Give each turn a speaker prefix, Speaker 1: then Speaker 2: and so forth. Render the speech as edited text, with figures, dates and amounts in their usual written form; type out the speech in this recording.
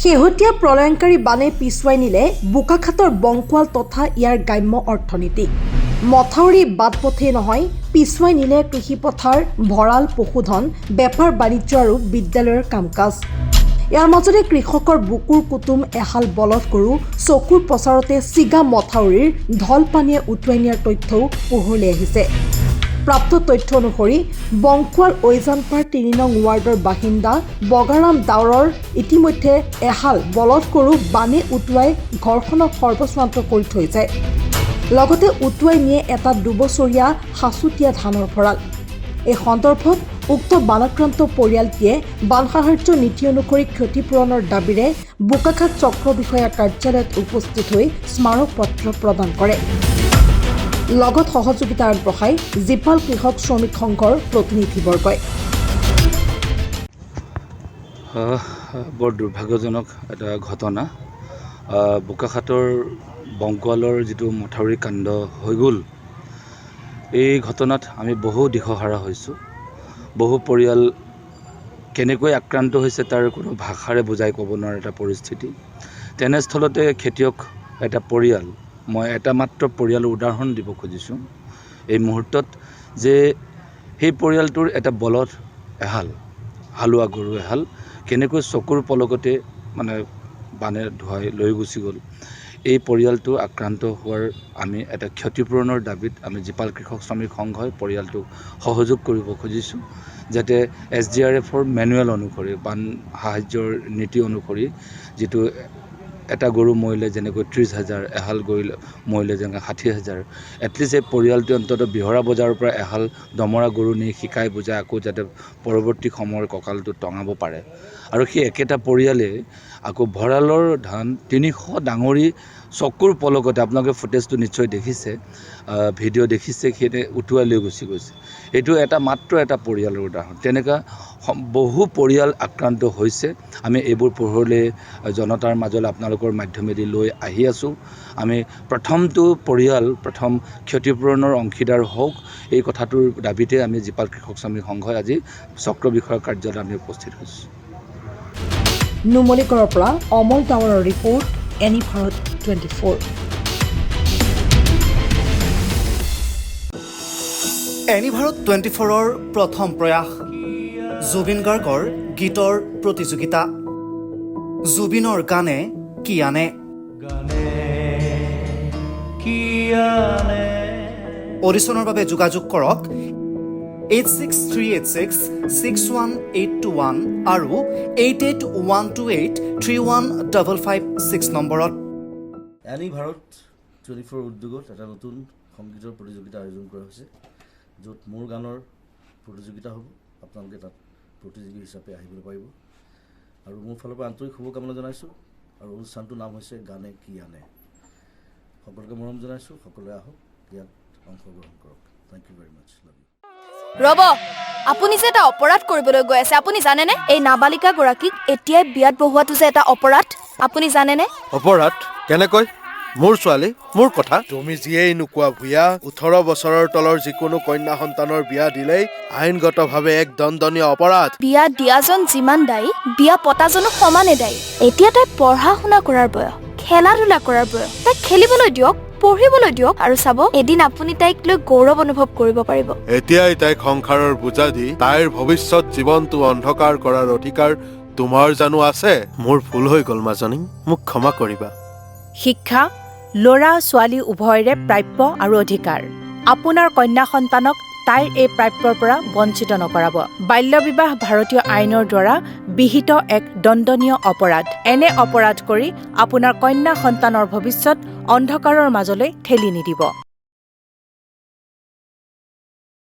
Speaker 1: শেহতীয়া প্ৰলয়ংকাৰী বানে পিছুৱাই নিলে বোকাখাতৰ বংকুৱাল তথা ইয়াৰ গ্ৰাম্য অৰ্থনীতি। মথাউৰি বাটপথেই নহয়, পিছুৱাই নিলে কৃষিপথাৰ, ভঁৰাল, পশুধন, বেপাৰ বাণিজ্য আৰু বিদ্যালয়ৰ কাম-কাজ। ইয়াৰ মাজতে কৃষকৰ বুকুৰ কুটুম এহাল বলধ গৰু চকুৰ প্ৰচাৰতে চিগা মথাউৰিৰ ঢল পানীয়ে উটুৱাই নিয়াৰ তথ্যও পোহৰলৈ আহিছে। প্ৰাপ্ত তথ্য অনুসৰি বংকুৱাল ঐজানপাৰ ৩ নং ৱাৰ্ডৰ বাসিন্দা বগাৰাম দাৱৰৰ ইতিমধ্যে এহাল বলধ গৰু বানে উটুৱাই ঘৰখনক সৰ্বস্বান্ত কৰি থৈ যায়। লগতে উটুৱাই নিয়ে এটা ২ বছৰীয়া সাঁচতীয়া ধানৰ ভঁৰাল। এই সন্দৰ্ভত উক্ত বানাক্ৰান্ত পৰিয়ালটিয়ে বান সাহায্য নীতি অনুসৰি ক্ষতিপূৰণৰ দাবীৰে বোকাখাত চক্ৰ বিষয়া কাৰ্যালয়ত উপস্থিত হৈ স্মাৰক পত্ৰ প্ৰদান কৰে। লগত সহযোগিতা আগবঢ়াই জিপাল কৃষক শ্ৰমিক সংঘৰ প্ৰতিনিধিবৰ্গই।
Speaker 2: বৰ দুৰ্ভাগ্যজনক এটা ঘটনা। বোকাখাতৰ বংকুৱালৰ যিটো মথাউৰি কাণ্ড হৈ গ'ল, এই ঘটনাত আমি বহু দিশহাৰা হৈছোঁ। বহু পৰিয়াল কেনেকৈ আক্ৰান্ত হৈছে তাৰ কোনো ভাষাৰে বুজাই ক'ব নোৱাৰা এটা পৰিস্থিতি। তেনেস্থলতে খেতিয়ক এটা পৰিয়াল, মই এটা মাত্ৰ পৰিয়ালৰ উদাহৰণ দিব খুজিছোঁ এই মুহূৰ্তত, যে সেই পৰিয়ালটোৰ এটা বলধ এহাল, হালোৱা গৰু এহাল কেনেকৈ চকুৰ পলকতে বানে ধুৱাই লৈ গুচি গ'ল। এই পৰিয়ালটো আক্ৰান্ত হোৱাৰ আমি এটা ক্ষতিপূৰণৰ দাবীত আমি জিপাল কৃষক শ্ৰমিক সংঘই পৰিয়ালটোক সহযোগ কৰিব খুজিছোঁ, যাতে SDRFৰ মেনুৱেল অনুসৰি, বান সাহায্যৰ নীতি অনুসৰি, যিটো এটা গৰু মৰিলে যেনেকৈ ৩০,০০০, এহাল গৰু মৰিলে যেনেকৈ ৬০,০০০, এটলিষ্ট এই পৰিয়ালটোৱে অন্ততঃ বিহৰা বজাৰৰ পৰা এহাল দমৰা গৰু নি শিকাই বুজাই আকৌ যাতে পৰৱৰ্তী সময়ৰ কঁকালটো টঙাব পাৰে। আৰু সেই একেটা পৰিয়ালে আকৌ ভঁৰালৰ ধান ৩০০ ডাঙৰি চকুৰ পলকতে, আপোনালোকে ফুটেজটো নিশ্চয় দেখিছে, ভিডিঅ' দেখিছে, সেইতে উটুৱাই লৈ গুচি গৈছে। এইটো মাত্ৰ এটা পৰিয়ালৰ উদাহৰণ। তেনেকুৱা বহু পৰিয়াল আক্ৰান্ত হৈছে। আমি এইবোৰ পোহৰলৈ জনতাৰ মাজলৈ আপোনালোকৰ মাধ্যমেদি লৈ আহি আছোঁ। আমি প্ৰথমটো পৰিয়াল প্ৰথম ক্ষতিপূৰণৰ অংশীদাৰ হওক, এই কথাটোৰ দাবীতে আমি জিপাল কৃষক শ্ৰমিক সংঘই আজি চক্ৰ বিষয়াৰ কাৰ্যালয়ত আমি উপস্থিত হৈছোঁ।
Speaker 1: নুমলীগড়ৰ পৰা অমল দাৱৰৰ ৰিপৰ্ট, এনি ভাৰত 24।
Speaker 3: এনি ভাৰত 24ৰ প্ৰথম প্ৰয়াস, জুবিন গাৰ্গৰ গীতৰ প্ৰতিযোগিতা। জুবিনৰ গানে কি আনে? অডিশ্যনৰ বাবে যোগাযোগ কৰক 8638661821 আৰু 8812831556 নম্বৰত।
Speaker 4: এনি ভাৰত 24 উদ্যোগত এটা নতুন সংগীতৰ প্ৰতিযোগিতা আয়োজন কৰা হৈছে, য'ত মোৰ গানৰ প্ৰতিযোগিতা হ'ব। আপোনালোকে তাত প্ৰতিযোগী হিচাপে আহিবলৈ পাৰিব আৰু মোৰ ফালৰ পৰা আন্তৰিক শুভকামনা জনাইছোঁ। আৰু অনুষ্ঠানটোৰ নাম হৈছে গানে কি আনে। সকলোকে মৰম জনাইছোঁ, সকলোৱে আহক, ইয়াত অংশগ্ৰহণ কৰক। Thank you very much, love you.
Speaker 5: ৰব, আপুনি যে এটা অপৰাধ কৰিবলৈ গৈ আছে, আপুনি জানেনে? এই নাবালিকা গৰাকীক এতিয়াই বিয়াত বহুৱাটো যে এটা অপৰাধ, আপুনি জানেনে?
Speaker 6: অপৰাধ কেনেকৈ? মোৰ ছোৱালী, মোৰ কথা। তুমি যিয়েই নোকোৱা ভূঞা, 18 বছৰৰ তলৰ যিকোনো কন্যা সন্তানৰ বিয়া দিলেই আইনগতভাৱে এক দণ্ডনীয় অপৰাধ।
Speaker 5: বিয়া দিয়াজন যিমান দায়ী, বিয়া পতাজনো সমানে দায়ী। এতিয়া তাই পঢ়া শুনা কৰাৰ বয়স, খেলা ধূলা কৰাৰ বয়স। তাইক খেলিবলৈ দিয়ক, পঢ়িবলৈ দিয়ক, আৰু চাব এদিন আপুনি তাইক লৈ গৌৰৱ অনুভৱ কৰিব পাৰিব।
Speaker 6: এতিয়াই তাইক সংসাৰৰ বোজা দি তাইৰ ভৱিষ্যত জীৱনটো অন্ধকাৰ কৰাৰ অধিকাৰ তোমাৰ জানো আছে? মোৰ ভুল হৈ গ'ল মাজনী, মোক ক্ষমা কৰিবা।
Speaker 7: শিক্ষা ল'ৰা ছোৱালী উভয়ৰে প্ৰাপ্য আৰু অধিকাৰ। আপোনাৰ কন্যা সন্তানক তাইৰ এই প্ৰাপ্যৰ পৰা বঞ্চিত নকৰাব। বাল্য বিবাহ ভাৰতীয় আইনৰ দ্বাৰা বিহিত এক দণ্ডনীয় অপৰাধ। এনে অপৰাধ কৰি আপোনাৰ কন্যা সন্তানৰ ভৱিষ্যত অন্ধকাৰৰ মাজলৈ ঠেলি নিদিব।